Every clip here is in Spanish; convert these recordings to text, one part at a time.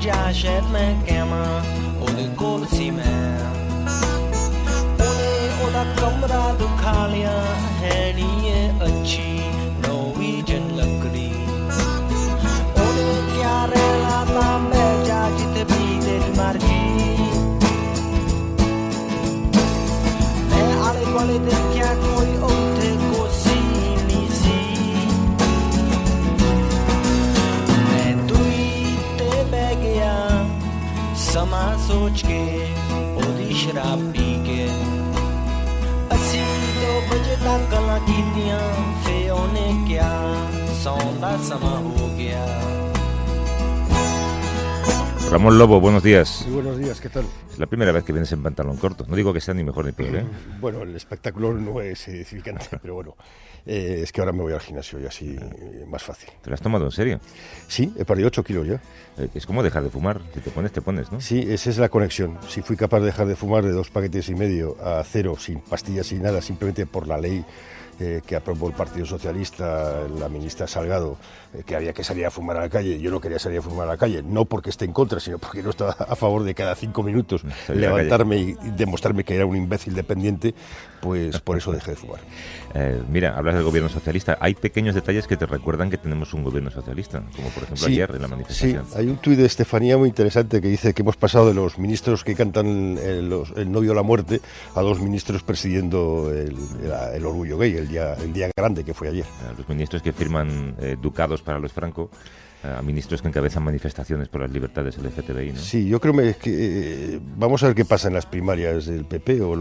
ਜਾ ਸ਼ਹਿਰ ਮੈਂ ਕਹਿਵਾਂ ਉਹਦੇ ਕੋਲ ਸੀ ਮੈਂ ਉਹਨੇ ਉਹਦਾ ਕਮਰਾ ਦੁਖਾ ਲਿਆ ਹੈ ਨੀ ਇਹ ਅੱਛੀ ਨੋਰਵੀਜਨ ਲੱਕੜੀ ਉਹਨੇ ਕਿਆ ਰਹਿਣਾ ਤਾਂ ਮੈਂ ਜਾ ਜਿੱਥੇ ਵੀ ਤੇਰੀ ਮਰਜ਼ੀ ਮੈਂ ਆਲੇ ਦੁਆਲੇ ਦੇਖਿਆ ਕੋਈ ਉੱਥੇ ਕੋਸੀ ਨਹੀਂ ਸੀ ਮੈਂ ਦੂਈ ਤੇ ਬਹਿ ਗਿਆ ਸਮਾਂ ਸੋਚ ਕੇ ਉਹਦੀ ਸ਼ਰਾਬ ਪੀ ਕੇ ਅਸੀਂ 2 ਵਜੇ ਤੱਕ ਗੱਲਾਂ ਕੀਤੀਆਂ ਫੇ ਉਹਨੇ ਕਿਹਾ ਸੌਣ ਦਾ ਸਮਾਂ ਹੋ ਗਿਆ Ramón Lobo, buenos días. Muy buenos días, ¿qué tal? Es la primera vez que vienes en pantalón corto. No digo que sea ni mejor ni peor, ¿eh? Bueno, el espectáculo no es edificante, pero bueno, es que ahora me voy al gimnasio y así más fácil. ¿Te lo has tomado en serio? Sí, he perdido 8 kilos ya. Es como dejar de fumar. Si te pones, ¿no? Sí, esa es la conexión. Si fui capaz de dejar de fumar de 2 paquetes y medio a 0, sin pastillas, sin nada, simplemente por la ley que aprobó el Partido Socialista, la ministra Salgado, que había que salir a fumar a la calle. Yo no quería salir a fumar a la calle, no porque esté en contra, sino porque no estaba a favor de cada 5 minutos levantarme y demostrarme que era un imbécil dependiente, pues por eso dejé de fumar. Mira, hablas del gobierno socialista. Hay pequeños detalles que te recuerdan que tenemos un gobierno socialista, como por ejemplo ayer en la manifestación. Sí, hay un tuit de Estefanía muy interesante que dice que hemos pasado de los ministros que cantan el novio a la muerte a 2 ministros presidiendo el orgullo gay, el día grande que fue ayer. Los ministros que firman ducados para los Franco, a ministros que encabezan manifestaciones por las libertades LGTBI, ¿no? Sí, yo creo que vamos a ver qué pasa en las primarias del PP o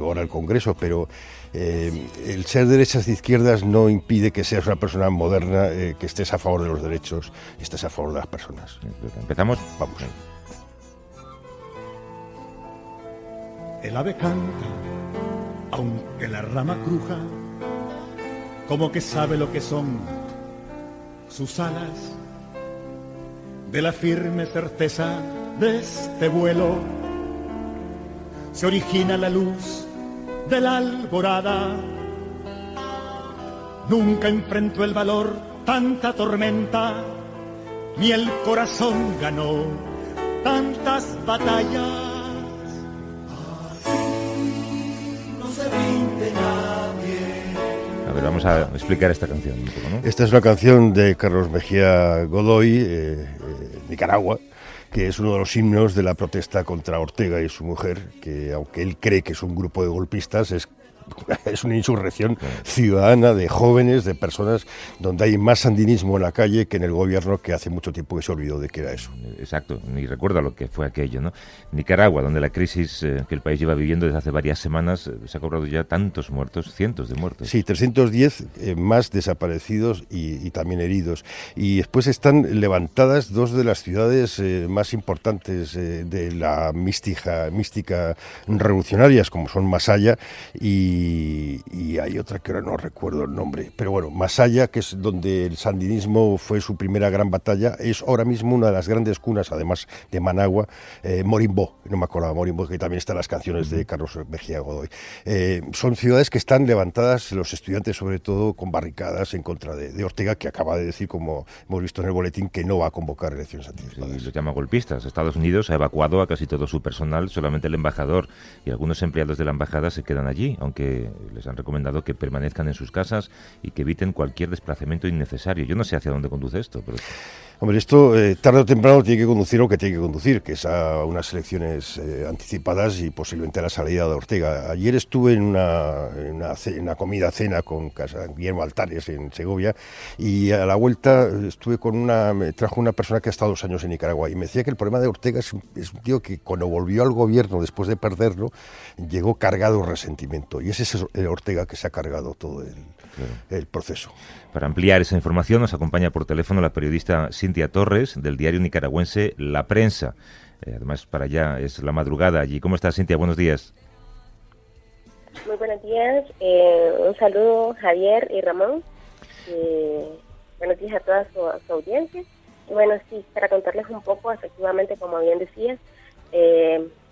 ahora el Congreso, pero el ser derechas de izquierdas no impide que seas una persona moderna, que estés a favor de los derechos, estés a favor de las personas. ¿Empezamos? Vamos. El ave canta, aunque la rama cruja, como que sabe lo que son sus alas, de la firme certeza de este vuelo se origina la luz de la alborada. Nunca enfrentó el valor tanta tormenta, ni el corazón ganó tantas batallas. A ver, vamos a explicar esta canción un poco, ¿no? Esta es una canción de Carlos Mejía Godoy, Nicaragua, que es uno de los himnos de la protesta contra Ortega y su mujer, que aunque él cree que es un grupo de golpistas, es una insurrección ciudadana de jóvenes, de personas, donde hay más sandinismo en la calle que en el gobierno, que hace mucho tiempo que se olvidó de que era eso. Exacto, ni recuerda lo que fue aquello, ¿no? Nicaragua, donde la crisis que el país lleva viviendo desde hace varias semanas se ha cobrado ya tantos muertos, cientos de muertos. Sí, 310 más desaparecidos y también heridos. Y después están levantadas 2 de las ciudades más importantes de la mística revolucionarias, como son Masaya y hay otra que ahora no recuerdo el nombre, pero bueno, Masaya, que es donde el sandinismo fue su primera gran batalla, es ahora mismo una de las grandes cunas, además de Managua, Morimbó, no me acordaba, Morimbó, que también están las canciones de Carlos Mejía Godoy. Son ciudades que están levantadas, los estudiantes sobre todo, con barricadas en contra de Ortega, que acaba de decir, como hemos visto en el boletín, que no va a convocar elecciones anticipadas. Sí, los llama golpistas. Estados Unidos ha evacuado a casi todo su personal, solamente el embajador y algunos empleados de la embajada se quedan allí, aunque les han recomendado que permanezcan en sus casas y que eviten cualquier desplazamiento innecesario. Yo no sé hacia dónde conduce esto, pero... Hombre, esto tarde o temprano tiene que conducir lo que tiene que conducir, que es a unas elecciones anticipadas y posiblemente a la salida de Ortega. Ayer estuve en una comida, cena con Guillermo Altares en Segovia, y a la vuelta me trajo una persona que ha estado 2 años en Nicaragua y me decía que el problema de Ortega es un tío que cuando volvió al gobierno después de perderlo llegó cargado de resentimiento, y ese es el Ortega que se ha cargado todo el proceso. Para ampliar esa información nos acompaña por teléfono la periodista Cintia Torres, del diario nicaragüense La Prensa. Además, para allá es la madrugada allí. ¿Cómo estás, Cintia? Buenos días. Muy buenos días. Un saludo, Javier y Ramón. Buenos días a toda su audiencia. Y bueno, sí, para contarles un poco, efectivamente, como bien decías,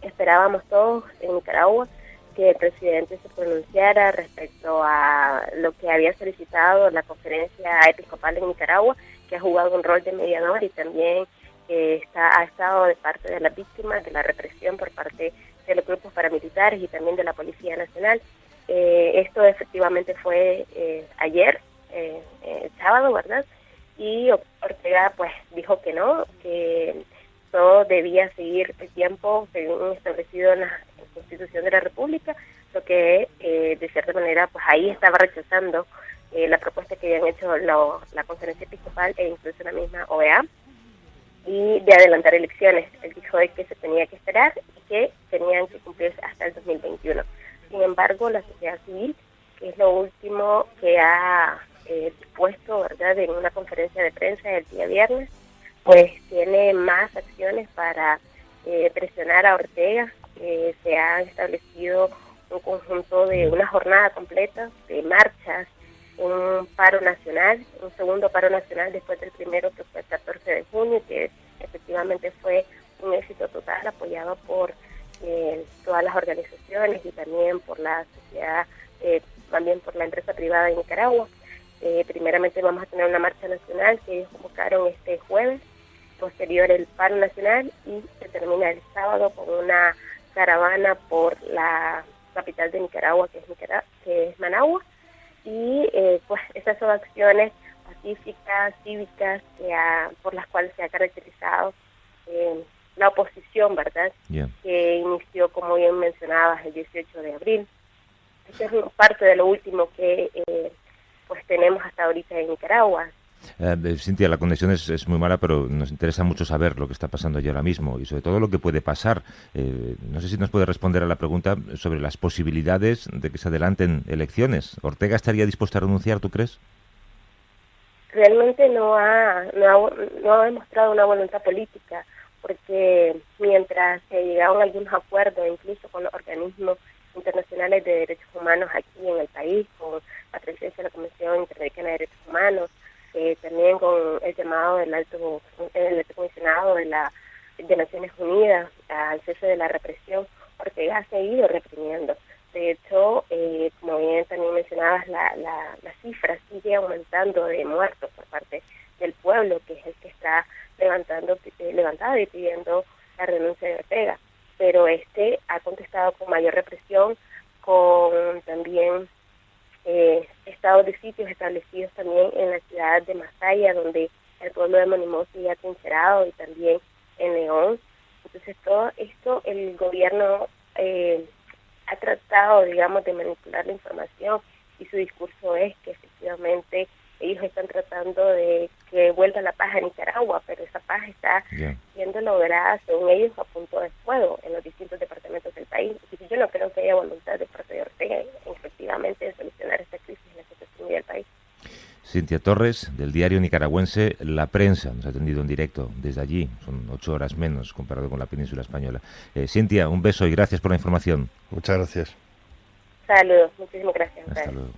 esperábamos todos en Nicaragua que el presidente se pronunciara respecto a lo que había solicitado la Conferencia Episcopal de Nicaragua, que ha jugado un rol de mediador y también que ha estado de parte de las víctimas de la represión por parte de los grupos paramilitares y también de la Policía Nacional. Esto efectivamente fue ayer, el sábado, ¿verdad? Y Ortega pues dijo que no, que todo debía seguir el tiempo según establecido en la Constitución de la República, lo que de cierta manera pues ahí estaba rechazando la propuesta que habían hecho la Conferencia Episcopal e incluso la misma OEA, y de adelantar elecciones. Él dijo de que se tenía que esperar y que tenían que cumplirse hasta el 2021. Sin embargo, la sociedad civil, que es lo último que ha puesto, ¿verdad?, en una conferencia de prensa el día viernes, pues tiene más acciones para presionar a Ortega. Se ha establecido un conjunto de una jornada completa de marchas, un paro nacional, un segundo paro nacional después del primero, que fue el 14 de junio, que efectivamente fue un éxito total, apoyado por todas las organizaciones y también por la sociedad, también por la empresa privada de Nicaragua. Primeramente vamos a tener una marcha nacional que ellos convocaron este jueves, posterior el paro nacional, y se termina el sábado con una caravana por la capital de Nicaragua, que es Managua. Y pues esas son acciones pacíficas, cívicas, por las cuales se ha caracterizado la oposición, ¿verdad? Yeah. Que inició, como bien mencionabas, el 18 de abril. Esto es parte de lo último que pues tenemos hasta ahorita en Nicaragua. Cintia, la conexión es muy mala, pero nos interesa mucho saber lo que está pasando allí ahora mismo y sobre todo lo que puede pasar. No sé si nos puede responder a la pregunta sobre las posibilidades de que se adelanten elecciones. ¿Ortega estaría dispuesto a renunciar, tú crees? Realmente no ha demostrado una voluntad política, porque mientras se llegaron a algunos acuerdos, incluso con los organismos internacionales de derechos humanos aquí en el país, con la presidencia de la Comisión Interamericana de Derechos Humanos, también con el llamado del alto comisionado de Naciones Unidas al cese de la represión, Ortega ha seguido reprimiendo. De hecho, como bien también mencionabas, la cifra sigue aumentando de muertos por parte del pueblo, que es el que está levantado y pidiendo la renuncia de Ortega. Pero ha contestado con mayor represión, con también estados de sitios establecidos también en la ciudad de Masaya, donde el pueblo de Monimosi ya ha trincherado, y también en León. Entonces todo esto el gobierno ha tratado, digamos, de manipular la información, y su discurso es que efectivamente ellos están tratando de que vuelva la paz a Nicaragua, pero esa paz está siendo lograda, según ellos, a punto de fuego en los distintos departamentos del país. Y yo no creo que haya voluntad de parte de Ortega efectivamente de solucionar esta crisis en la que se sumió el país. Cintia Torres, del diario nicaragüense La Prensa, nos ha atendido en directo desde allí. Son 8 horas menos comparado con la península española. Cintia, un beso y gracias por la información. Muchas gracias. Saludos, muchísimas gracias. Hasta luego.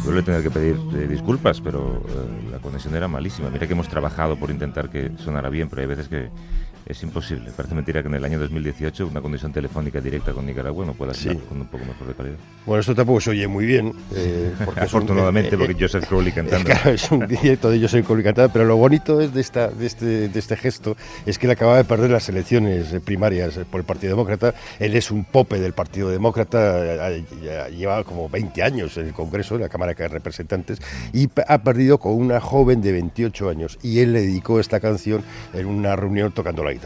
Suele tener que pedir disculpas, pero la conexión era malísima. Mira que hemos trabajado por intentar que sonara bien, pero hay veces que es imposible. Parece mentira que en el año 2018 una conexión telefónica directa con Nicaragua no pueda ser con un poco mejor de calidad. Bueno, esto tampoco se oye muy bien. Porque afortunadamente, porque Joseph Crowley cantando. Claro, es un directo de Joseph Crowley cantando, pero lo bonito es de este gesto es que él acaba de perder las elecciones primarias por el Partido Demócrata. Él es un pope del Partido Demócrata, lleva como 20 años en el Congreso, en la Cámara de Representantes, y ha perdido con una joven de 28 años. Y él le dedicó esta canción en una reunión tocando la guitarra.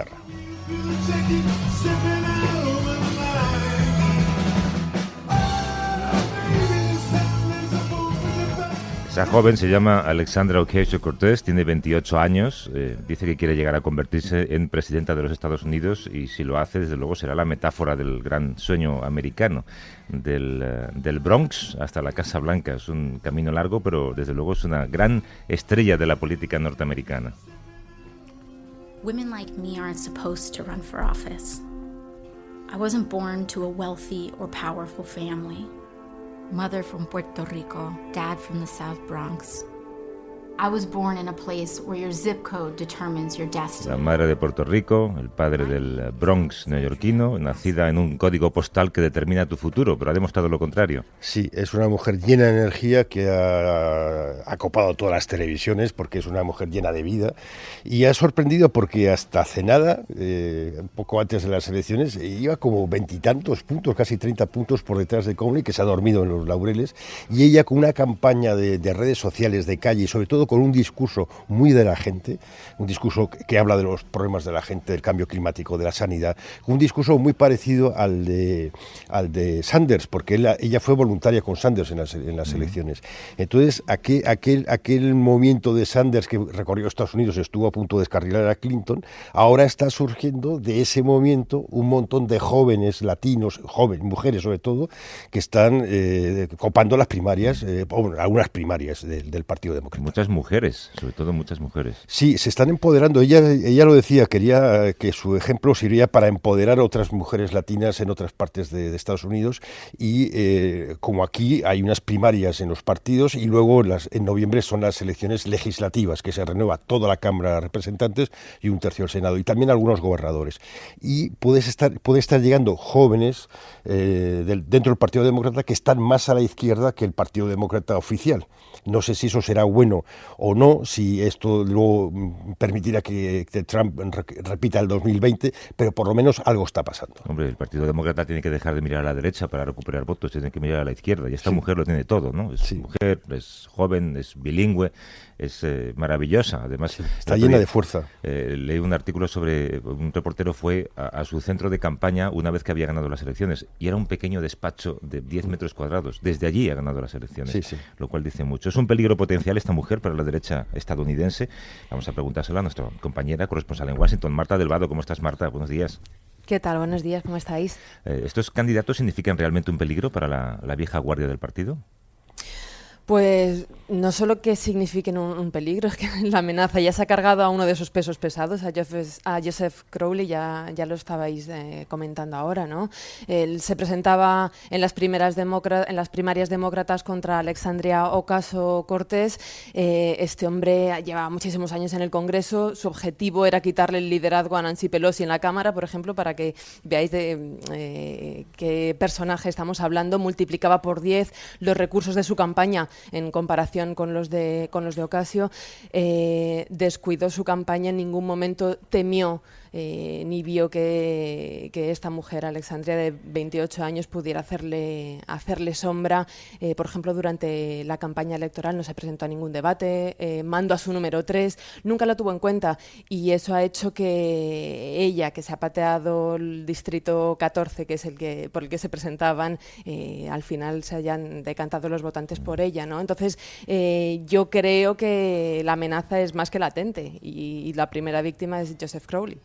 Esa joven se llama Alexandra Ocasio-Cortez, tiene 28 años, dice que quiere llegar a convertirse en presidenta de los Estados Unidos, y si lo hace, desde luego, será la metáfora del gran sueño americano, del Bronx hasta la Casa Blanca. Es un camino largo, pero desde luego es una gran estrella de la política norteamericana. Women like me aren't supposed to run for office. I wasn't born to a wealthy or powerful family. Mother from Puerto Rico, dad from the South Bronx. I was born in a place where your zip code determines your La destiny. madre de Puerto Rico, el padre del Bronx neoyorquino, nacida en un código postal que determina tu futuro, pero ha demostrado lo contrario. Sí, es una mujer llena de energía que ha copado todas las televisiones porque es una mujer llena de vida y ha sorprendido porque hasta hace nada, un poco antes de las elecciones, iba como 20 y tantos puntos, casi 30 puntos por detrás de Conley, que se ha dormido en los laureles, y ella con una campaña de redes sociales, de calle y sobre todo con un discurso muy de la gente, un discurso que habla de los problemas de la gente, del cambio climático, de la sanidad, un discurso muy parecido al de Sanders, porque ella fue voluntaria con Sanders en las elecciones. Entonces, aquel movimiento de Sanders que recorrió Estados Unidos, estuvo a punto de descarrilar a Clinton, ahora está surgiendo de ese movimiento un montón de jóvenes latinos, mujeres sobre todo, que están copando las primarias, algunas primarias del Partido Demócrata. Muchas mujeres, sobre todo muchas mujeres. Sí, se están empoderando. Ella lo decía, quería que su ejemplo sirviera para empoderar a otras mujeres latinas en otras partes de Estados Unidos y como aquí hay unas primarias en los partidos y luego en noviembre son las elecciones legislativas, que se renueva toda la Cámara de Representantes y un tercio del Senado y también algunos gobernadores. Y puede estar llegando jóvenes dentro del Partido Demócrata que están más a la izquierda que el Partido Demócrata oficial. No sé si eso será bueno o no, si esto luego permitirá que Trump repita el 2020, pero por lo menos algo está pasando. Hombre, el Partido Demócrata tiene que dejar de mirar a la derecha para recuperar votos, tiene que mirar a la izquierda, y esta mujer lo tiene todo, ¿no? Es mujer, es joven, es bilingüe, es maravillosa, además. Está llena de fuerza. Leí un artículo sobre, un reportero fue a su centro de campaña una vez que había ganado las elecciones, y era un pequeño despacho de 10 metros cuadrados, desde allí ha ganado las elecciones, lo cual dice mucho. Es un peligro potencial esta mujer para la derecha estadounidense. Vamos a preguntárselo a nuestra compañera corresponsal en Washington, Marta Delvado. ¿Cómo estás, Marta? Buenos días. ¿Qué tal? Buenos días, ¿cómo estáis? ¿Estos candidatos significan realmente un peligro para la vieja guardia del partido? Pues no solo que signifiquen un peligro, es que la amenaza ya se ha cargado a uno de sus pesos pesados, a Joseph Crowley, ya lo estabais comentando ahora, ¿no? Él se presentaba en las primarias demócratas contra Alexandria Ocasio-Cortez. Este hombre lleva muchísimos años en el Congreso. Su objetivo era quitarle el liderazgo a Nancy Pelosi en la Cámara, por ejemplo, para que veáis de qué personaje estamos hablando. Multiplicaba por 10 los recursos de su campaña en comparación con los de Ocasio. Descuidó su campaña, en ningún momento temió ni vio que esta mujer, Alexandria, de 28 años, pudiera hacerle sombra. Por ejemplo, durante la campaña electoral no se presentó a ningún debate, mandó a su número 3, nunca la tuvo en cuenta, y eso ha hecho que ella, que se ha pateado el distrito 14, que es por el que se presentaban, al final se hayan decantado los votantes por ella, ¿no? Entonces, yo creo que la amenaza es más que latente y la primera víctima es Joseph Crowley.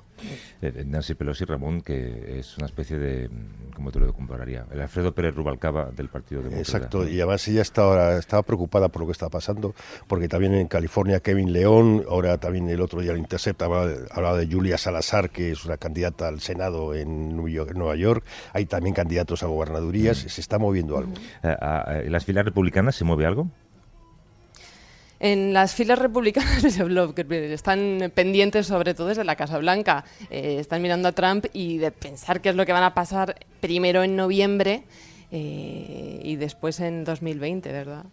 Nancy Pelosi, Ramón, que es una especie de, ¿cómo te lo compararía? El Alfredo Pérez Rubalcaba del Partido Demócrata. Exacto, y además ella estaba preocupada por lo que está pasando, porque también en California Kevin León, ahora también el otro día el Intercept hablaba de Julia Salazar, que es una candidata al Senado en Nueva York, hay también candidatos a gobernadurías, se está moviendo algo. ¿En las filas republicanas se mueve algo? En las filas republicanas están pendientes sobre todo desde la Casa Blanca, están mirando a Trump y de pensar qué es lo que van a pasar primero en noviembre y después en 2020, ¿verdad?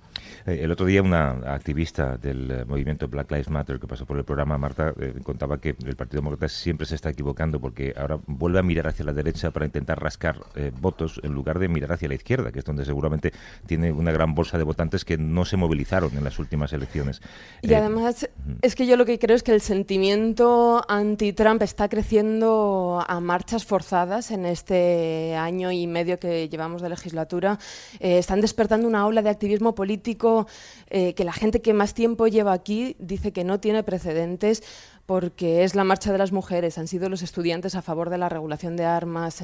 El otro día una activista del movimiento Black Lives Matter que pasó por el programa, Marta, contaba que el Partido Demócrata siempre se está equivocando porque ahora vuelve a mirar hacia la derecha para intentar rascar votos en lugar de mirar hacia la izquierda, que es donde seguramente tiene una gran bolsa de votantes que no se movilizaron en las últimas elecciones. Y además es que yo lo que creo es que el sentimiento anti-Trump está creciendo a marchas forzadas en este año y medio que llevamos de legislatura. Están despertando una ola de activismo político que la gente que más tiempo lleva aquí dice que no tiene precedentes, porque es la marcha de las mujeres, han sido los estudiantes a favor de la regulación de armas,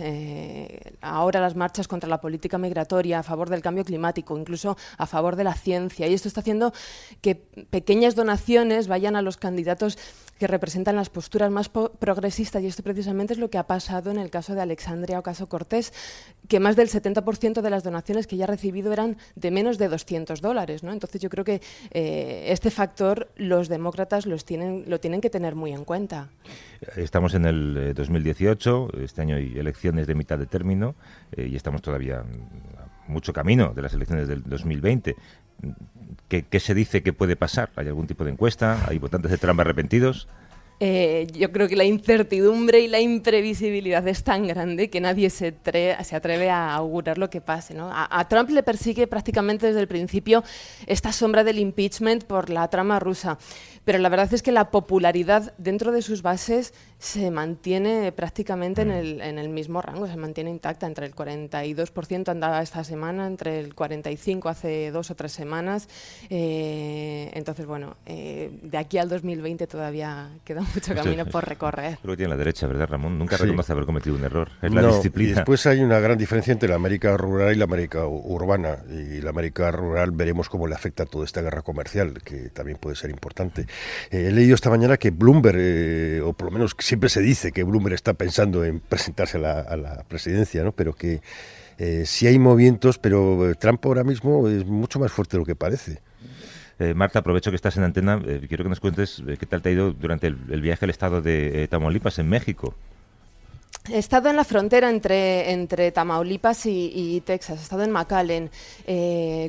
ahora las marchas contra la política migratoria, a favor del cambio climático, incluso a favor de la ciencia. Y esto está haciendo que pequeñas donaciones vayan a los candidatos que representan las posturas más progresistas, y esto precisamente es lo que ha pasado en el caso de Alexandria Ocasio-Cortez, que más del 70% de las donaciones que ya ha recibido eran de menos de $200, ¿no? Entonces yo creo que este factor los demócratas lo tienen que tener muy en cuenta. Estamos en el 2018, este año hay elecciones de mitad de término y estamos todavía mucho camino de las elecciones del 2020. ¿Qué se dice que puede pasar? ¿Hay algún tipo de encuesta? ¿Hay votantes de Trump arrepentidos? Yo creo que la incertidumbre y la imprevisibilidad es tan grande que nadie se atreve a augurar lo que pase, ¿no? A Trump le persigue prácticamente desde el principio esta sombra del impeachment por la trama rusa, pero la verdad es que la popularidad dentro de sus bases se mantiene prácticamente en el mismo rango, se mantiene intacta. Entre el 42% andaba esta semana, entre el 45% hace 2 o 3 semanas. Entonces, bueno, de aquí al 2020 todavía queda mucho camino por recorrer. Lo que tiene la derecha, ¿verdad, Ramón? Nunca Sí. reconoce haber cometido un error. Es la No, disciplina. y después hay una gran diferencia entre la América rural y la América urbana. Y la América rural veremos cómo le afecta toda esta guerra comercial, que también puede ser importante. He leído esta mañana que Bloomberg, o por lo menos siempre se dice que Bloomberg está pensando en presentarse a la presidencia, ¿no? Pero que sí hay movimientos, pero Trump ahora mismo es mucho más fuerte de lo que parece. Marta, aprovecho que estás en antena. Quiero que nos cuentes qué tal te ha ido durante el viaje al estado de Tamaulipas, en México. He estado en la frontera entre Tamaulipas y Texas. He estado en McAllen,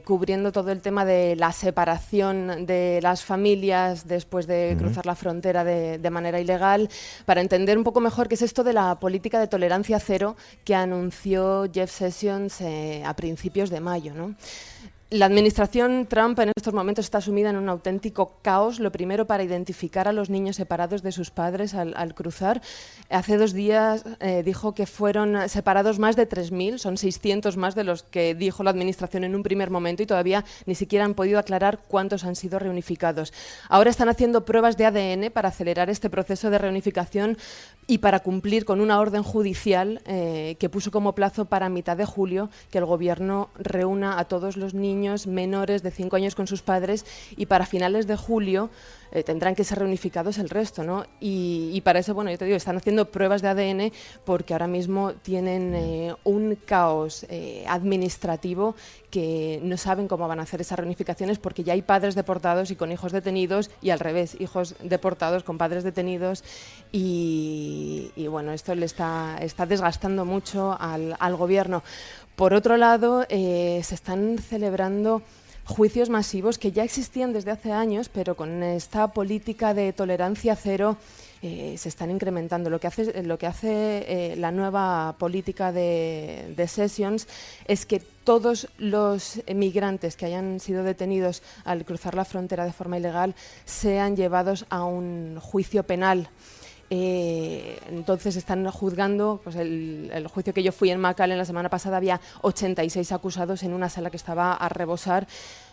cubriendo todo el tema de la separación de las familias después de cruzar la frontera de manera ilegal, para entender un poco mejor qué es esto de la política de tolerancia cero que anunció Jeff Sessions a principios de mayo, ¿no? La administración Trump en estos momentos está sumida en un auténtico caos. Lo primero, para identificar a los niños separados de sus padres al cruzar. Hace 2 días dijo que fueron separados más de 3.000, son 600 más de los que dijo la administración en un primer momento, y todavía ni siquiera han podido aclarar cuántos han sido reunificados. Ahora están haciendo pruebas de ADN para acelerar este proceso de reunificación y para cumplir con una orden judicial que puso como plazo para mitad de julio que el gobierno reúna a todos los niños menores de 5 años con sus padres, y para finales de julio tendrán que ser reunificados el resto, ¿no? Y para eso, bueno, yo te digo, están haciendo pruebas de ADN porque ahora mismo tienen un caos administrativo, que no saben cómo van a hacer esas reunificaciones, porque ya hay padres deportados y con hijos detenidos, y al revés, hijos deportados con padres detenidos, y bueno, esto le está desgastando mucho al gobierno. Por otro lado, se están celebrando juicios masivos que ya existían desde hace años, pero con esta política de tolerancia cero se están incrementando. Lo que hace la nueva política de Sessions es que todos los migrantes que hayan sido detenidos al cruzar la frontera de forma ilegal sean llevados a un juicio penal. Entonces están juzgando, pues el juicio que yo fui en McAllen la semana pasada, había 86 acusados en una sala que estaba a rebosar.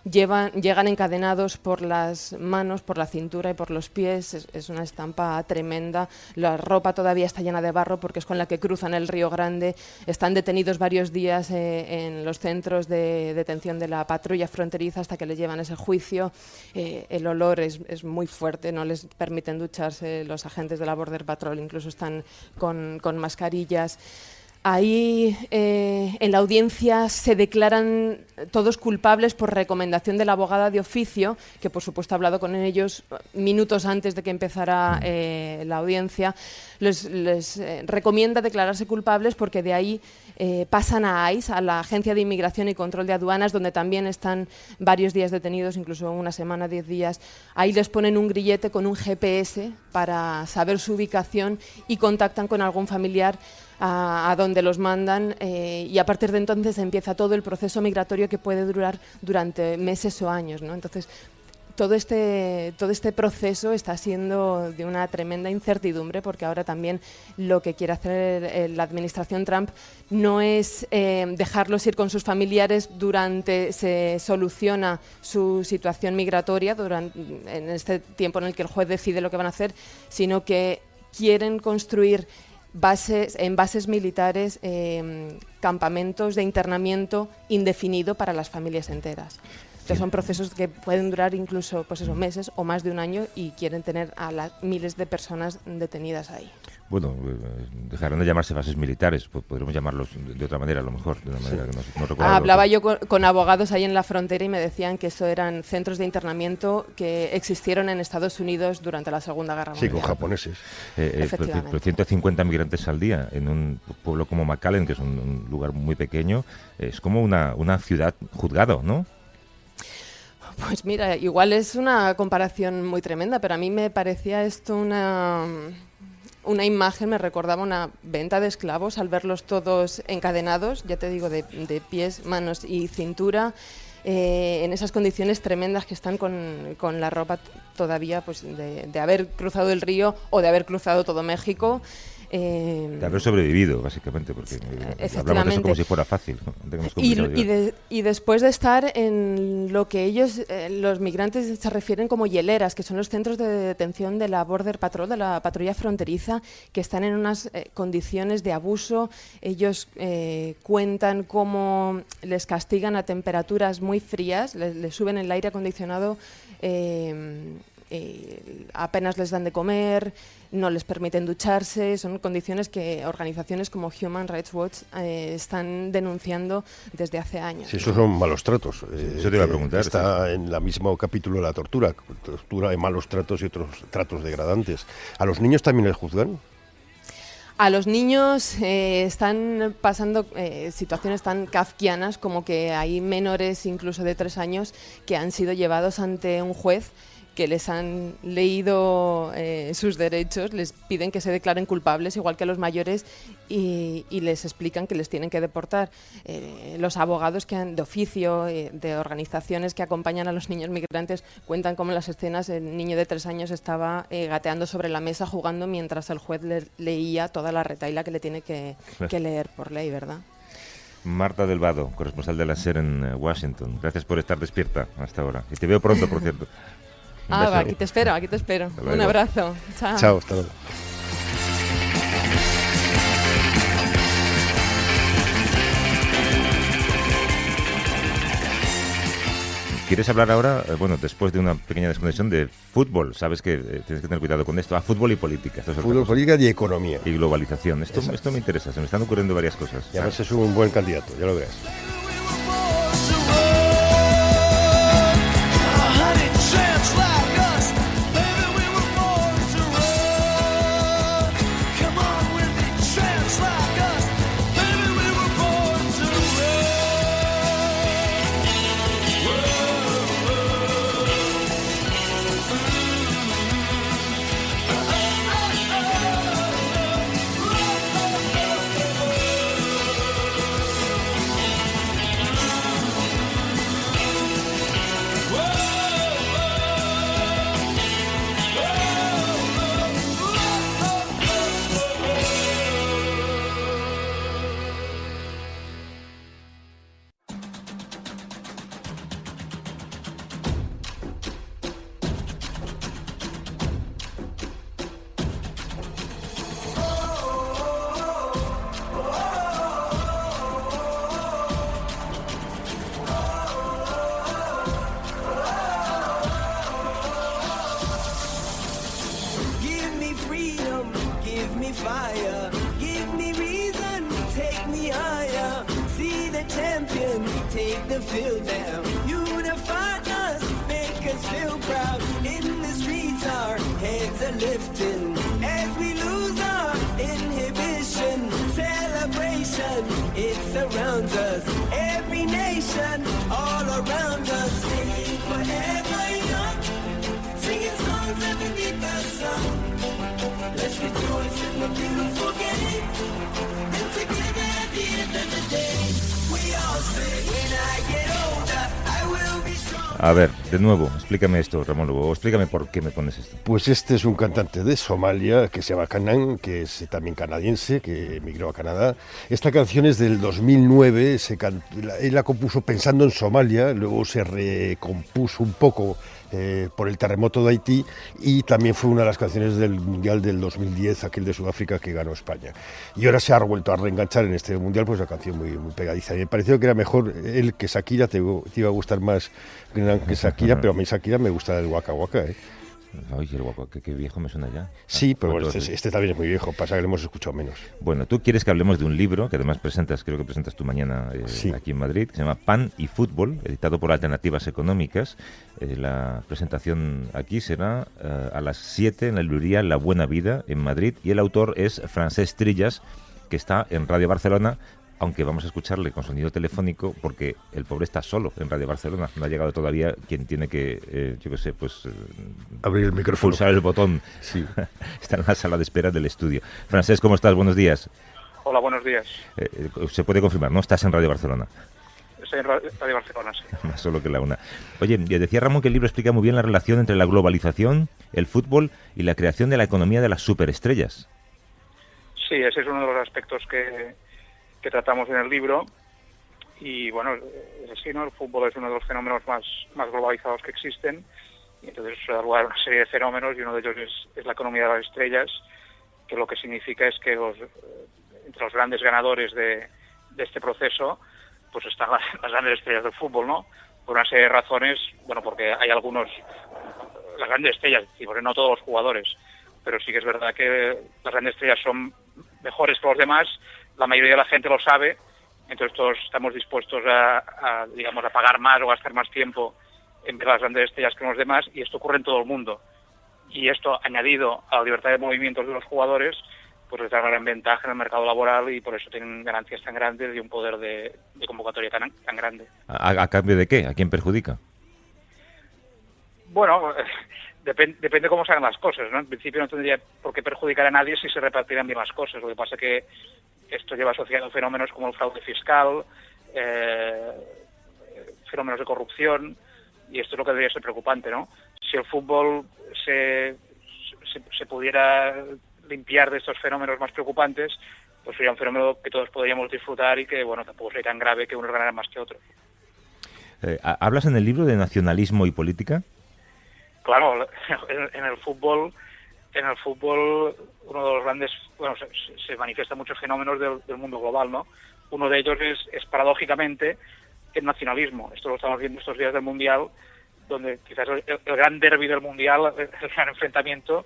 Llegan encadenados por las manos, por la cintura y por los pies. Es una estampa tremenda. La ropa todavía está llena de barro porque es con la que cruzan el Río Grande. Están detenidos varios días en los centros de detención de la patrulla fronteriza hasta que les llevan ese juicio. El olor es muy fuerte, no les permiten ducharse. Los agentes de la Border Patrol incluso están con mascarillas. Ahí en la audiencia se declaran todos culpables por recomendación de la abogada de oficio, que por supuesto ha hablado con ellos minutos antes de que empezara la audiencia. Les recomienda declararse culpables porque de ahí pasan a ICE, a la Agencia de Inmigración y Control de Aduanas, donde también están varios días detenidos, incluso una semana, 10 días. Ahí les ponen un grillete con un GPS para saber su ubicación y contactan con algún familiar a donde los mandan, y a partir de entonces empieza todo el proceso migratorio que puede durar durante meses o años, ¿no? Entonces, todo este proceso está siendo de una tremenda incertidumbre, porque ahora también lo que quiere hacer la administración Trump no es dejarlos ir con sus familiares durante se soluciona su situación migratoria, en este tiempo en el que el juez decide lo que van a hacer, sino que quieren construir bases militares, campamentos de internamiento indefinido para las familias enteras. Estos son procesos que pueden durar incluso pues eso, meses o más de un año y quieren tener a las miles de personas detenidas ahí. Bueno, dejarán de llamarse bases militares, podremos llamarlos de otra manera, a lo mejor, de una manera que no recuerdo. Hablaba yo con abogados ahí en la frontera y me decían que eso eran centros de internamiento que existieron en Estados Unidos durante la Segunda Guerra Mundial. Sí, con japoneses. Pero 150 migrantes al día en un pueblo como McAllen, que es un lugar muy pequeño, es como una ciudad juzgado, ¿no? Pues mira, igual es una comparación muy tremenda, pero a mí me parecía esto una imagen, me recordaba una venta de esclavos al verlos todos encadenados, ya te digo, de pies, manos y cintura, en esas condiciones tremendas que están con la ropa todavía pues de haber cruzado el río o de haber cruzado todo México. De haber sobrevivido, básicamente, porque hablamos de eso como si fuera fácil, ¿no? Y después de estar en lo que ellos, los migrantes, se refieren como hieleras, que son los centros de detención de la Border Patrol, de la patrulla fronteriza, que están en unas condiciones de abuso. Ellos cuentan cómo les castigan a temperaturas muy frías, les suben el aire acondicionado, apenas les dan de comer, no les permiten ducharse. Son condiciones que organizaciones como Human Rights Watch están denunciando desde hace años. Sí, esos son malos tratos. Eso te iba a preguntar. Está en el mismo capítulo de la tortura de malos tratos y otros tratos degradantes. ¿A los niños también les juzgan? A los niños están pasando situaciones tan kafkianas como que hay menores incluso de 3 años que han sido llevados ante un juez que les han leído sus derechos, les piden que se declaren culpables igual que a los mayores y les explican que les tienen que deportar. Los abogados de oficio, de organizaciones que acompañan a los niños migrantes, cuentan cómo en las escenas el niño de 3 años estaba gateando sobre la mesa jugando mientras el juez le leía toda la retahíla que le tiene que leer por ley, ¿verdad? Marta del Vado, corresponsal de la SER en Washington. Gracias por estar despierta hasta ahora. Y te veo pronto, por cierto. Aquí te espero. Un abrazo. Chao. Chao, hasta luego. ¿Quieres hablar ahora, después de una pequeña desconexión, de fútbol? Sabes que tienes que tener cuidado con esto. Fútbol y política. Fútbol, política y economía. Y globalización. Esto me interesa, se me están ocurriendo varias cosas. Y además es un buen candidato, ya lo verás. A ver, de nuevo, explícame esto, Ramón Lobo, o explícame por qué me pones esto. Pues este es un cantante de Somalia que se llama Kanan, que es también canadiense, que emigró a Canadá. Esta canción es del 2009, él la compuso pensando en Somalia, luego se recompuso un poco por el terremoto de Haití, y también fue una de las canciones del Mundial del 2010, aquel de Sudáfrica que ganó España. Y ahora se ha vuelto a reenganchar en este Mundial, pues la canción muy, muy pegadiza. Y me pareció que era mejor él que Shakira, te iba a gustar más que Shakira, pero a mí Shakira me gusta el Waka Waka, ¿eh? Ay, el guapo, qué viejo me suena ya. Sí, pero bueno, entonces... este también es muy viejo, pasa que lo hemos escuchado menos. Bueno, tú quieres que hablemos de un libro que además creo que presentas tú mañana Sí. aquí en Madrid, que se llama Pan y Fútbol, editado por Alternativas Económicas. La presentación aquí será a las 7 en la librería La Buena Vida en Madrid, y el autor es Francesc Trillas, que está en Radio Barcelona, aunque vamos a escucharle con sonido telefónico porque el pobre está solo en Radio Barcelona. No ha llegado todavía quien tiene que, Abrir el micrófono. Pulsar el botón. Sí. Está en la sala de espera del estudio. Francesc, ¿cómo estás? Buenos días. Hola, buenos días. Se puede confirmar, ¿no? Estás en Radio Barcelona. Estoy en Radio Barcelona, sí. Más solo que la una. Oye, decía Ramón que el libro explica muy bien la relación entre la globalización, el fútbol y la creación de la economía de las superestrellas. Sí, ese es uno de los aspectos que tratamos en el libro. Y bueno, es así, ¿no? El fútbol es uno de los fenómenos más globalizados que existen. Y entonces se da lugar a una serie de fenómenos, y uno de ellos es la economía de las estrellas, que lo que significa es que entre los grandes ganadores de este proceso pues están las grandes estrellas del fútbol, ¿no? Por una serie de razones, bueno, porque hay las grandes estrellas, y porque no todos los jugadores, pero sí que es verdad que las grandes estrellas son mejores que los demás, la mayoría de la gente lo sabe, entonces todos estamos dispuestos a pagar más o gastar más tiempo en ver las grandes estrellas que los demás, y esto ocurre en todo el mundo. Y esto, añadido a la libertad de movimientos de los jugadores, pues les da una gran ventaja en el mercado laboral, y por eso tienen ganancias tan grandes y un poder de convocatoria tan grande. ¿A cambio de qué? ¿A quién perjudica? Bueno, depende cómo se hagan las cosas, ¿no? En principio no tendría por qué perjudicar a nadie si se repartieran bien las cosas. Lo que pasa es que esto lleva asociado fenómenos como el fraude fiscal, fenómenos de corrupción, y esto es lo que debería ser preocupante, ¿no? Si el fútbol se pudiera limpiar de estos fenómenos más preocupantes, pues sería un fenómeno que todos podríamos disfrutar, y que, bueno, tampoco sería tan grave que unos ganaran más que otros. ¿Hablas en el libro de nacionalismo y política? Claro, en el fútbol uno de los grandes, bueno, se manifiestan muchos fenómenos del mundo global, ¿no? Uno de ellos es paradójicamente el nacionalismo. Esto lo estamos viendo estos días del Mundial, donde quizás el gran derbi del Mundial, el gran enfrentamiento,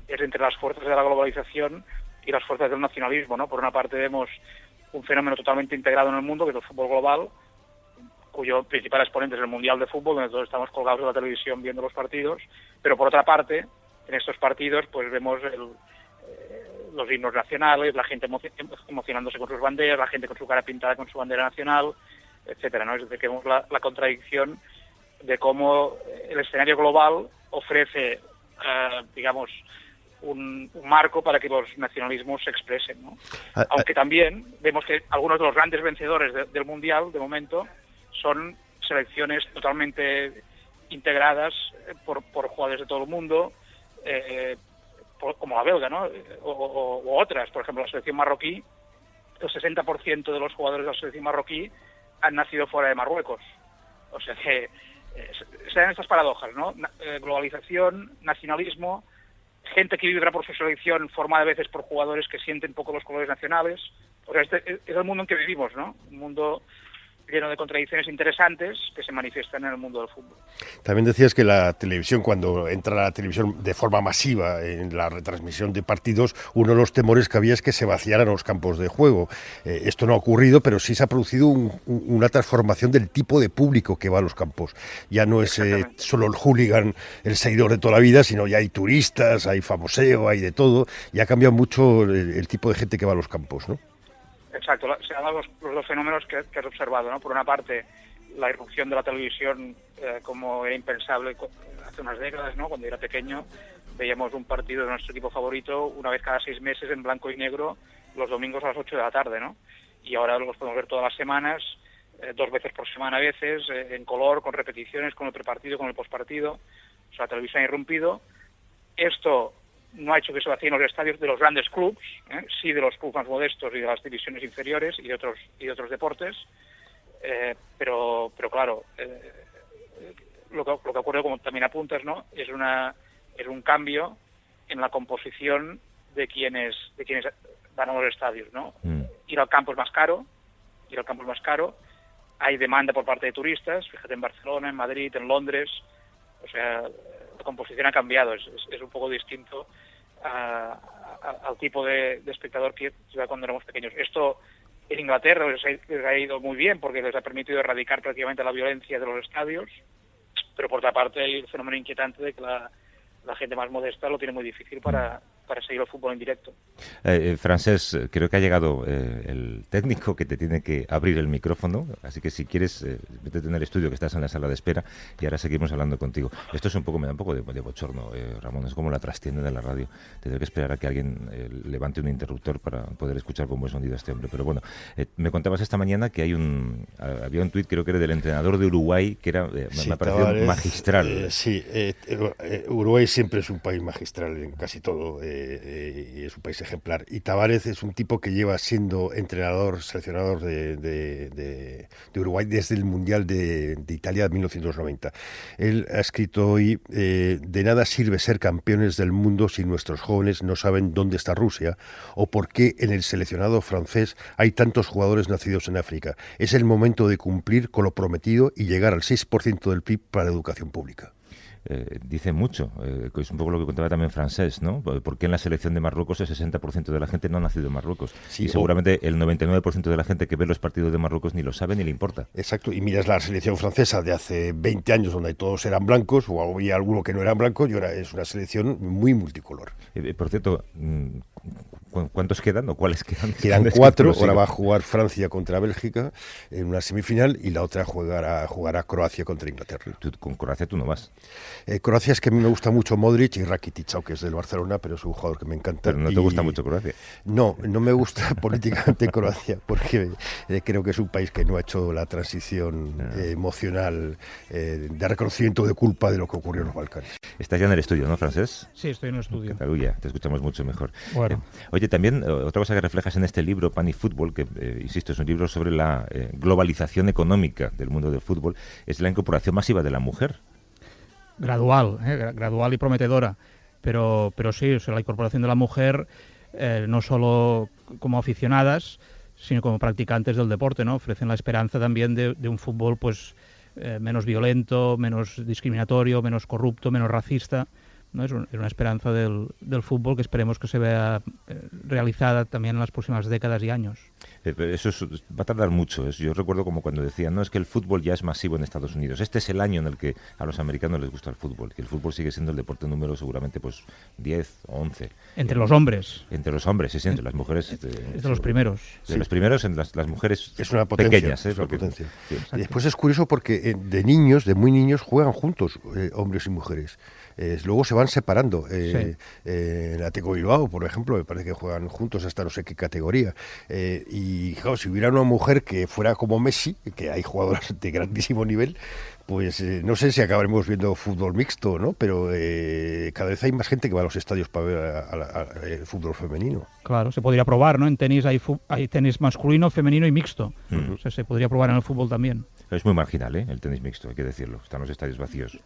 es entre las fuerzas de la globalización y las fuerzas del nacionalismo, ¿no? Por una parte vemos un fenómeno totalmente integrado en el mundo, que es el fútbol global, cuyo principal exponente es el Mundial de Fútbol, donde todos estamos colgados de la televisión viendo los partidos, pero por otra parte, en estos partidos pues vemos los himnos nacionales, la gente emocionándose con sus banderas, la gente con su cara pintada con su bandera nacional, etcétera, ¿no? Es decir, que vemos la contradicción de cómo el escenario global ofrece, un marco para que los nacionalismos se expresen, ¿no? Aunque también vemos que algunos de los grandes vencedores del Mundial, de momento, son selecciones totalmente integradas por jugadores de todo el mundo, como la belga, ¿no? O otras, por ejemplo, la selección marroquí, el 60% de los jugadores de la selección marroquí han nacido fuera de Marruecos. O sea que se dan estas paradojas, ¿no? Globalización, nacionalismo, gente que vibra por su selección formada a veces por jugadores que sienten poco los colores nacionales. O sea, este es el mundo en que vivimos, ¿no? Un mundo lleno de contradicciones interesantes que se manifiestan en el mundo del fútbol. También decías que la televisión, cuando entra la televisión de forma masiva en la retransmisión de partidos, uno de los temores que había es que se vaciaran los campos de juego. Esto no ha ocurrido, pero sí se ha producido una transformación del tipo de público que va a los campos. Ya no es solo el hooligan, el seguidor de toda la vida, sino ya hay turistas, hay famoseo, hay de todo, y ha cambiado mucho el tipo de gente que va a los campos, ¿no? Exacto, se han dado los dos fenómenos que has observado, ¿no? Por una parte, la irrupción de la televisión, como era impensable hace unas décadas, ¿no? Cuando era pequeño, veíamos un partido de nuestro equipo favorito una vez cada 6 meses en blanco y negro, los domingos a las 8 de la tarde, ¿no? Y ahora los podemos ver todas las semanas, 2 veces por semana a veces, en color, con repeticiones, con el prepartido, con el postpartido. O sea, la televisión ha irrumpido. Esto no ha hecho que se vacíen los estadios de los grandes clubs, sí de los clubs más modestos y de las divisiones inferiores y de otros deportes, pero claro, lo que ocurre, como también apuntas, ¿no? Es un cambio en la composición de quienes van a los estadios, ¿no? Ir al campo es más caro, hay demanda por parte de turistas, fíjate en Barcelona, en Madrid, en Londres, o sea, la composición ha cambiado, es un poco distinto al tipo de espectador que iba cuando éramos pequeños. Esto en Inglaterra les ha ido muy bien porque les ha permitido erradicar prácticamente la violencia de los estadios, pero por otra parte hay el fenómeno inquietante de que la gente más modesta lo tiene muy difícil para seguir el fútbol en directo. Francés, creo que ha llegado el técnico que te tiene que abrir el micrófono, así que si quieres, vete en el estudio que estás en la sala de espera y ahora seguimos hablando contigo. Esto me da un poco de bochorno, Ramón, es como la trastienda de la radio. Tendré que esperar a que alguien levante un interruptor para poder escuchar con buen sonido a este hombre. Pero bueno, me contabas esta mañana que había un tuit, creo que era del entrenador de Uruguay, que era me ha parecido magistral. Uruguay siempre es un país magistral en casi todo. Y es un país ejemplar. Y Tavares es un tipo que lleva siendo seleccionador de Uruguay desde el Mundial de Italia de 1990. Él ha escrito hoy, de nada sirve ser campeones del mundo si nuestros jóvenes no saben dónde está Rusia o por qué en el seleccionado francés hay tantos jugadores nacidos en África. Es el momento de cumplir con lo prometido y llegar al 6% del PIB para la educación pública. Dice mucho, es un poco lo que contaba también Francés, ¿no? Porque en la selección de Marruecos el 60% de la gente no ha nacido en Marruecos. Sí, y seguramente el 99% de la gente que ve los partidos de Marruecos ni lo sabe ni le importa. Exacto, y miras la selección francesa de hace 20 años donde todos eran blancos o había alguno que no eran blancos y ahora es una selección muy multicolor. Por cierto, ¿cuántos quedan o cuáles quedan? Quedan 4, ahora va a jugar Francia contra Bélgica en una semifinal y la otra jugará Croacia contra Inglaterra. Con Croacia tú no vas. Croacia es que a mí me gusta mucho Modric y Rakitic, aunque es del Barcelona, pero es un jugador que me encanta. Pero no te gusta mucho Croacia. No me gusta políticamente Croacia, porque creo que es un país que no ha hecho la transición emocional de reconocimiento de culpa de lo que ocurrió en los Balcanes. Estás ya en el estudio, ¿no, Francés? Sí, estoy en el estudio. Cataluña, te escuchamos mucho mejor. Bueno. Oye, también otra cosa que reflejas en este libro, Pan y Fútbol, que insisto, es un libro sobre la globalización económica del mundo del fútbol, es la incorporación masiva de la mujer. Gradual y prometedora, pero sí, o sea, la incorporación de la mujer no solo como aficionadas, sino como practicantes del deporte, ¿no? Ofrecen la esperanza también de un fútbol pues menos violento, menos discriminatorio, menos corrupto, menos racista, ¿no? Es una esperanza del fútbol que esperemos que se vea realizada también en las próximas décadas y años. Eso va a tardar mucho. Yo recuerdo como cuando decían, no, es que el fútbol ya es masivo en Estados Unidos. Este es el año en el que a los americanos les gusta el fútbol, que el fútbol sigue siendo el deporte número seguramente pues 10 o 11. Entre los hombres. Entre los hombres, sí, entre las mujeres. Es de los primeros. De los primeros en las mujeres es una potencia, pequeñas. Es una potencia. Sí, y después es curioso porque de muy niños, juegan juntos hombres y mujeres. Luego se van separando. En Athletic Bilbao, por ejemplo, me parece que juegan juntos hasta no sé qué categoría. Y claro, si hubiera una mujer que fuera como Messi, que hay jugadoras de grandísimo nivel, pues no sé si acabaremos viendo fútbol mixto, ¿no? Pero cada vez hay más gente que va a los estadios para ver el fútbol femenino. Claro, se podría probar, ¿no? En tenis hay tenis masculino, femenino y mixto. O sea, se podría probar en el fútbol también. Es muy marginal, el tenis mixto, hay que decirlo. Están los estadios vacíos.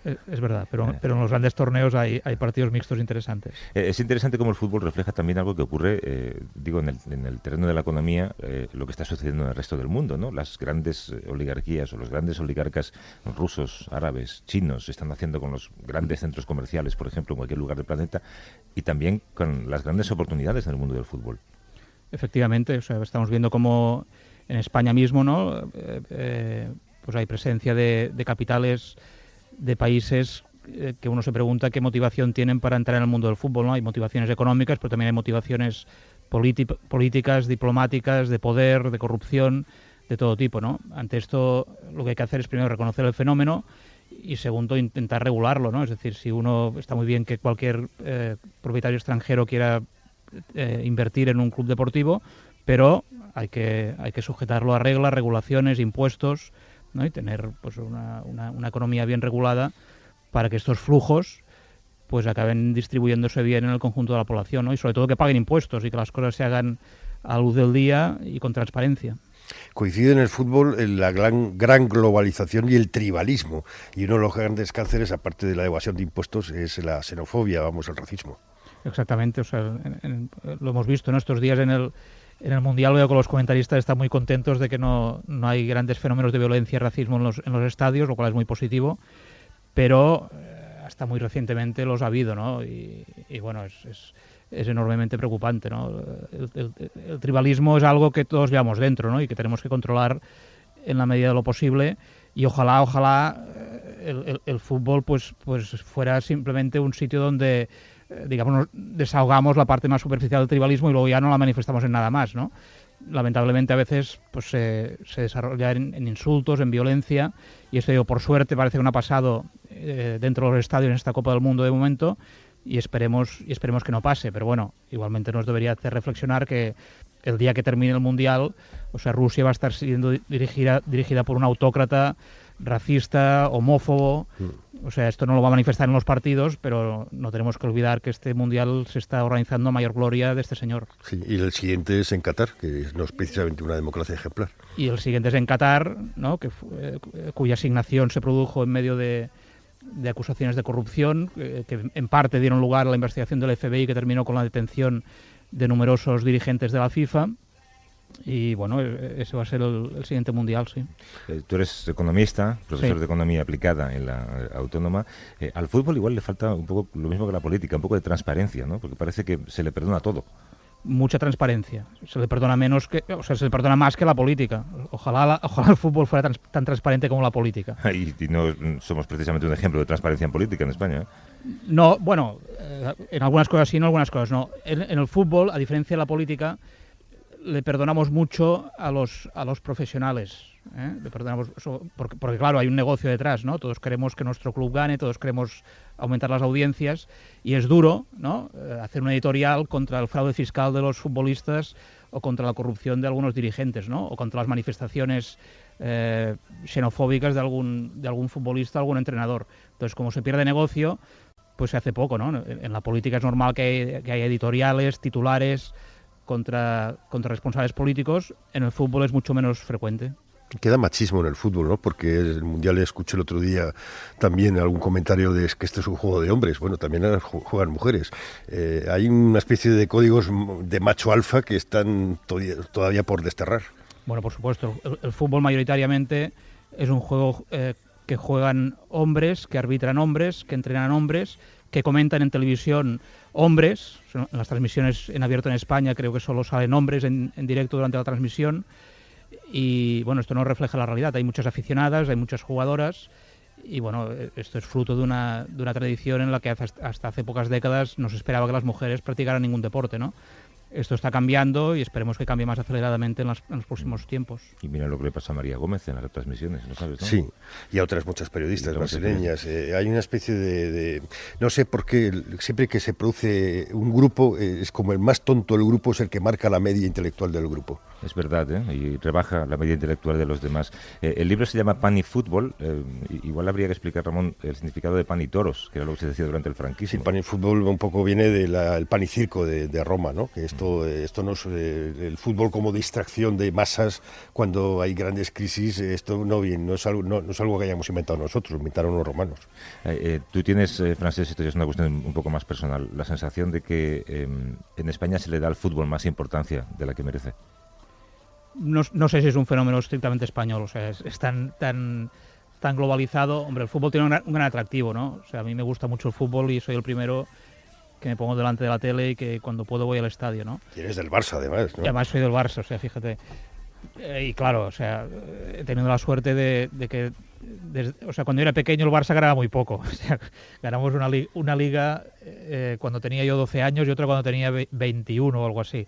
Es verdad, pero en los grandes torneos hay partidos mixtos interesantes. Es interesante cómo el fútbol refleja también algo que ocurre, en el terreno de la economía, lo que está sucediendo en el resto del mundo, ¿no? Las grandes oligarquías o los grandes oligarcas rusos, árabes, chinos, están haciendo con los grandes centros comerciales, por ejemplo, en cualquier lugar del planeta, y también con las grandes oportunidades en el mundo del fútbol. Efectivamente, o sea, estamos viendo cómo en España mismo, ¿no? Pues hay presencia de capitales de países que uno se pregunta qué motivación tienen para entrar en el mundo del fútbol, ¿no? Hay motivaciones económicas, pero también hay motivaciones políticas, diplomáticas, de poder, de corrupción, de todo tipo, ¿no? Ante esto lo que hay que hacer es primero reconocer el fenómeno y segundo intentar regularlo, ¿no? Es decir, si uno está muy bien que cualquier propietario extranjero quiera invertir en un club deportivo, pero hay que sujetarlo a reglas, regulaciones, impuestos, ¿no? Y tener pues una economía bien regulada para que estos flujos pues acaben distribuyéndose bien en el conjunto de la población, ¿no? Y sobre todo que paguen impuestos y que las cosas se hagan a luz del día y con transparencia. Coincide en el fútbol en la gran globalización y el tribalismo. Y uno de los grandes cánceres, aparte de la evasión de impuestos, es la xenofobia, vamos, el racismo. Exactamente, o sea, lo hemos visto en estos días en el Mundial. Veo que los comentaristas están muy contentos de que no hay grandes fenómenos de violencia y racismo en los estadios, lo cual es muy positivo, pero hasta muy recientemente los ha habido, ¿no? Y bueno, es enormemente preocupante, ¿no? El tribalismo es algo que todos llevamos dentro, ¿no? Y que tenemos que controlar en la medida de lo posible, y ojalá el fútbol pues fuera simplemente un sitio donde digamos desahogamos la parte más superficial del tribalismo y luego ya no la manifestamos en nada más, ¿no? Lamentablemente a veces pues se desarrolla en insultos, en violencia, y esto, digo, por suerte parece que no ha pasado dentro de los estadios en esta Copa del Mundo de momento, y esperemos que no pase. Pero bueno, igualmente nos debería hacer reflexionar que el día que termine el Mundial, o sea, Rusia va a estar siendo dirigida por un autócrata racista, homófobo. O sea, esto no lo va a manifestar en los partidos, pero no tenemos que olvidar que este Mundial se está organizando a mayor gloria de este señor. Sí, y el siguiente es en Qatar, que no es precisamente una democracia ejemplar. Y el siguiente es en Qatar, ¿no? Cuya asignación se produjo en medio de acusaciones de corrupción, que en parte dieron lugar a la investigación del FBI, que terminó con la detención de numerosos dirigentes de la FIFA. Y bueno, ese va a ser el siguiente Mundial, sí. Tú eres economista, profesor Sí. de economía aplicada en la Autónoma. Al fútbol igual le falta un poco lo mismo que a la política, un poco de transparencia, ¿no? Porque parece que se le perdona todo. Mucha transparencia. Se le perdona se le perdona más que la política. Ojalá el fútbol fuera tan transparente como la política. Y no somos precisamente un ejemplo de transparencia en política en España, ¿eh? No, bueno, en algunas cosas sí, en algunas cosas no. En el fútbol, a diferencia de la política, le perdonamos mucho a los profesionales, ¿eh? Le perdonamos porque claro, hay un negocio detrás, ¿no? Todos queremos que nuestro club gane, todos queremos aumentar las audiencias, y es duro, ¿no? Hacer un editorial contra el fraude fiscal de los futbolistas o contra la corrupción de algunos dirigentes, ¿no? O contra las manifestaciones xenofóbicas de algún futbolista, algún entrenador. Entonces, como se pierde negocio, pues se hace poco, ¿no? En la política es normal que haya editoriales, titulares contra responsables políticos. En el fútbol es mucho menos frecuente. Queda machismo en el fútbol, ¿no? Porque el Mundial, escuché el otro día también algún comentario de que este es un juego de hombres. Bueno, también juegan mujeres. Hay una especie de códigos de macho alfa que están todavía por desterrar. Bueno, por supuesto. El fútbol mayoritariamente es un juego que juegan hombres, que arbitran hombres, que entrenan hombres, que comentan en televisión hombres. En las transmisiones en abierto en España creo que solo salen hombres en directo durante la transmisión. Y bueno, esto no refleja la realidad. Hay muchas aficionadas, hay muchas jugadoras, y bueno, esto es fruto de una tradición en la que hasta hace pocas décadas no se esperaba que las mujeres practicaran ningún deporte, ¿no? Esto está cambiando y esperemos que cambie más aceleradamente en los próximos tiempos. Y mira lo que le pasa a María Gómez en las retransmisiones, ¿no sabes, no? Sí, y a otras muchas periodistas brasileñas. Hay una especie de... No sé por qué, siempre que se produce un grupo, es como el más tonto del grupo es el que marca la media intelectual del grupo. Es verdad, ¿eh? Y rebaja la media intelectual de los demás. El libro se llama Pan y Fútbol. Igual habría que explicar, Ramón, el significado de pan y toros, que era lo que se decía durante el franquismo. Sí, pan y fútbol un poco viene del pan y circo de Roma, ¿no? Que esto no es el fútbol como distracción de masas cuando hay grandes crisis. Esto no es algo que hayamos inventado nosotros, lo inventaron los romanos. Tú tienes, Francesc, esto ya es una cuestión un poco más personal, la sensación de que en España se le da al fútbol más importancia de la que merece. No sé si es un fenómeno estrictamente español, o sea, es tan globalizado. Hombre, el fútbol tiene un gran atractivo, ¿no? O sea, a mí me gusta mucho el fútbol y soy el primero que me pongo delante de la tele y que cuando puedo voy al estadio, ¿no? Y eres del Barça, además, ¿no? Y además soy del Barça, o sea, fíjate. Y claro, o sea, he tenido la suerte de que, o sea, cuando yo era pequeño el Barça ganaba muy poco. O sea, ganamos una liga cuando tenía yo 12 años y otra cuando tenía 21 o algo así.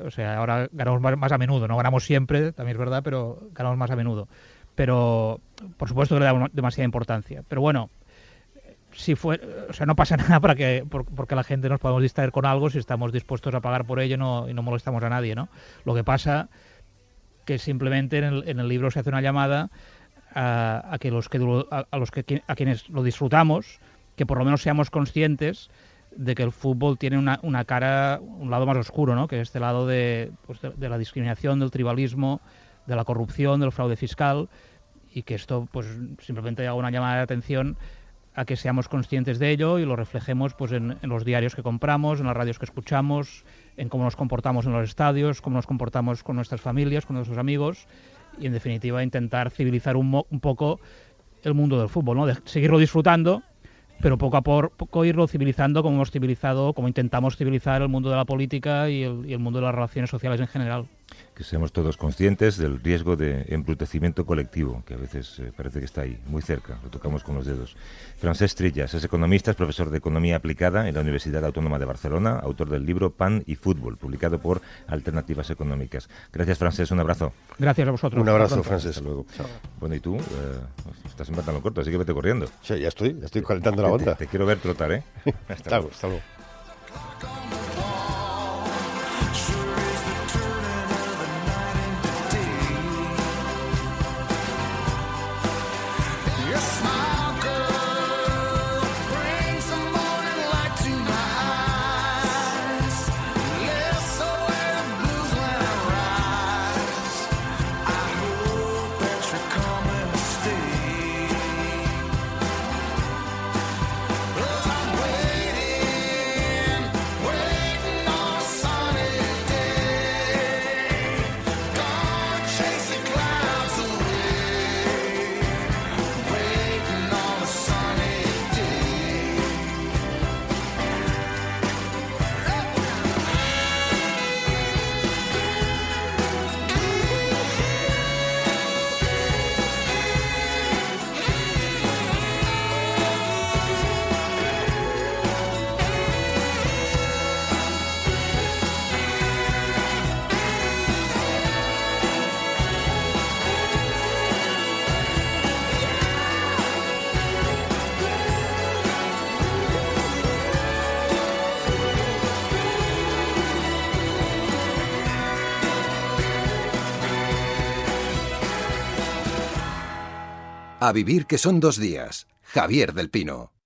O sea, ahora ganamos más a menudo, no ganamos siempre, también es verdad, pero ganamos más a menudo. Pero, por supuesto que le da demasiada importancia. Pero bueno, o sea, no pasa nada porque la gente nos podamos distraer con algo si estamos dispuestos a pagar por ello y no molestamos a nadie, ¿no? Lo que pasa que simplemente en el libro se hace una llamada a quienes lo disfrutamos, que por lo menos seamos conscientes de que el fútbol tiene una cara, un lado más oscuro, ¿no? Que es este lado de la discriminación, del tribalismo, de la corrupción, del fraude fiscal, y que esto pues simplemente haga una llamada de atención a que seamos conscientes de ello y lo reflejemos pues en los diarios que compramos, en las radios que escuchamos, en cómo nos comportamos en los estadios, cómo nos comportamos con nuestras familias, con nuestros amigos, y en definitiva intentar civilizar un poco el mundo del fútbol, ¿no? De seguirlo disfrutando, pero poco a poco irlo civilizando como hemos civilizado, como intentamos civilizar el mundo de la política y el mundo de las relaciones sociales en general. Que seamos todos conscientes del riesgo de embrutecimiento colectivo, que a veces parece que está ahí, muy cerca, lo tocamos con los dedos. Francesc Trillas es economista, es profesor de Economía Aplicada en la Universidad Autónoma de Barcelona, autor del libro Pan y Fútbol, publicado por Alternativas Económicas. Gracias, Francesc, un abrazo. Gracias a vosotros. Un abrazo, Francesc. Hasta luego. Bueno, y tú, estás en pantalón corto, así que vete corriendo. Sí, ya estoy calentando la bota. Te quiero ver trotar, ¿eh? Hasta luego. A vivir que son 2 días. Javier del Pino.